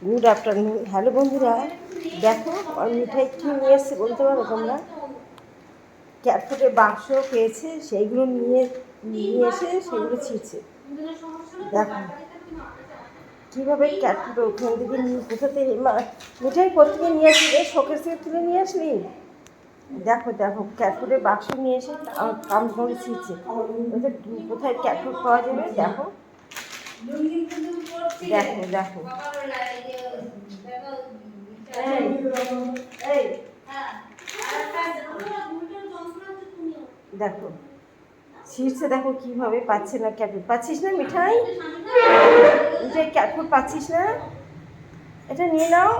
Good afternoon. Hello বন্ধুরা, দেখো আর মিঠাই কী নিয়ে এসছে বলতে পারো তোমরা? ক্যাটফুটের বাক্স পেয়েছে, সেইগুলো নিয়ে নিয়ে এসে সেগুলো ছিঁড়ছে। দেখো কীভাবে ক্যাটফুট ওখান থেকে নিয়ে কোথাতে মিঠাই কোথেকে নিয়ে আসলি রে? শোকেস থেকে তুলে নিয়ে আসলি? দেখো দেখো ক্যাটফুটের বাক্স নিয়ে এসে কাম করে ছিঁড়ছে। কোথায় ক্যাটফুট পাওয়া যাবে? দেখো দেখো দেখো দেখো ছিঁড়ছে, দেখো কিভাবে। পাচ্ছে না ক্যাটফুট, পাচ্ছিস না মিঠাই? মিঠাই ক্যাটফুট পাচ্ছিস না? এটা নিয়ে নাও।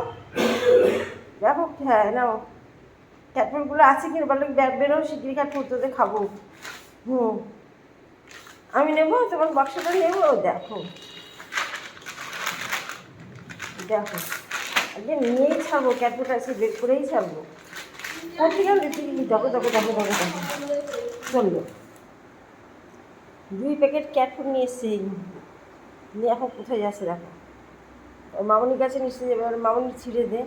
দেখো, হ্যাঁ নাও। ক্যাটফুটগুলো আছে কিনা বলো, বেরো শিগগিরি, ক্যাটফুট তোদের খাবো। আমি নেবো, তোমার বাক্সটা নেবো। দেখো দেখো আগে নিয়েই ছাড়বো, ক্যাটফুট আছে বের করেই ছাড়বো। কোথায় দেখো দেখো দেখো দেখো দেখো চললো। 2 প্যাকেট ক্যাটফুট নিয়ে এসছে, নিয়ে এখন কোথায় যাচ্ছে দেখো। মামনির কাছে নিশ্চয়ই যাবে, মামনি ছিঁড়ে দে,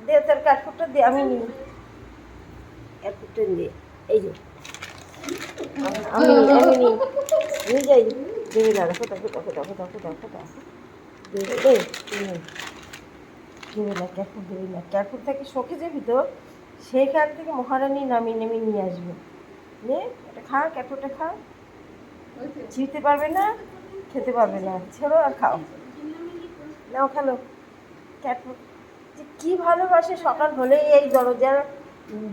দে তার ক্যাটফুটটা দে, আমি নিই ক্যাটফুটটা দিয়ে। এই যে আমি নিয়ে যাই। দেবে না, দেখো দেখো দেখো দেখো দেখো দেখো দেখো দেবে দেবে না, ক্যাটফুট দেবে না। ক্যাটফুট থাকে শোকেজের ভিতর, সেইখান থেকে মহারানী নামিয়ে নামিয়ে নিয়ে আসবে। নে এটা খা, ক্যাটফুটটা খা। ছিঁড়তে পারবে না, খেতে পারবে না, ছেড়ো আর খাও। নাও খেলো ক্যাটফুট। যে কী ভালোবাসে, সকাল হলেই এই দরজার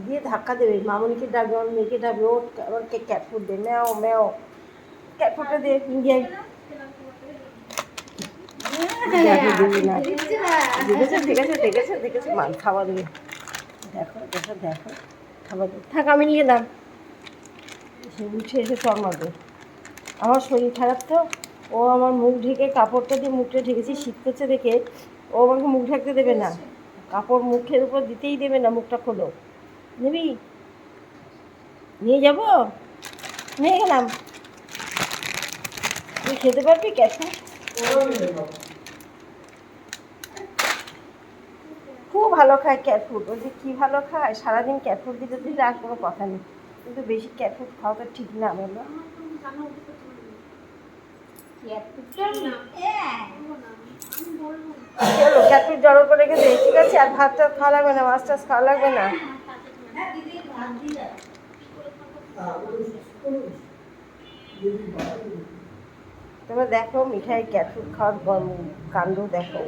দিয়ে ধাক্কা দেবে, মামনিকে ডাকবে, আমার মেয়েকে ডাকবে, ও আমার ক্যাটফুট দে, ম্যাও ম্যাও, ক্যাটফুটটা দে ইন্ডিয়ায়। দেখেছে মান খাওয়া দেবে। দেখো দেখো দেখো খাবার দেবে, থাক আমি নিয়ে এলাম। সে উঠে এসে চর মারবে। আমার শরীর খারাপ তো, ও আমার মুখ ঢেকে, কাপড়টা দিয়ে মুখটা ঢেকেছি, শীত করছে দেখে ও আমাকে মুখ ঢাকতে দেবে না, কাপড় মুখের উপর দিতেই দেবে না। মুখটা খোলো, নিবি? নিয়ে যাবো, নিয়ে গেলাম। তুই খেতে পারবি ক্যাটফুট? খুব ভালো খায় ক্যাটফুট, ও যে কী ভালো খায়, সারাদিন ক্যাটফুট দিতে দিলে আর কোনো কথা নেই। কিন্তু বেশি ক্যাটফুট খাওয়াটা ঠিক না বলো। চলো ক্যাটফুট জড়ো করে রেখে দে, ঠিক আছে? আর ভাত টাত খাওয়া লাগবে না, মাছ টাছ খাওয়া লাগবে না। তোমরা দেখো মিঠাই ক্যাটফুট খাওয়ার কাণ্ড দেখো,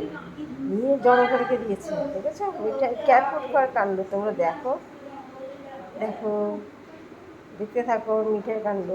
নিয়ে জড়ো করে রেখে দিয়েছে, দেখেছো? মিঠাই ক্যাটফুট খাওয়ার কাণ্ড তোমরা দেখো দেখো, দেখতে থাকো মিঠাই কাণ্ড।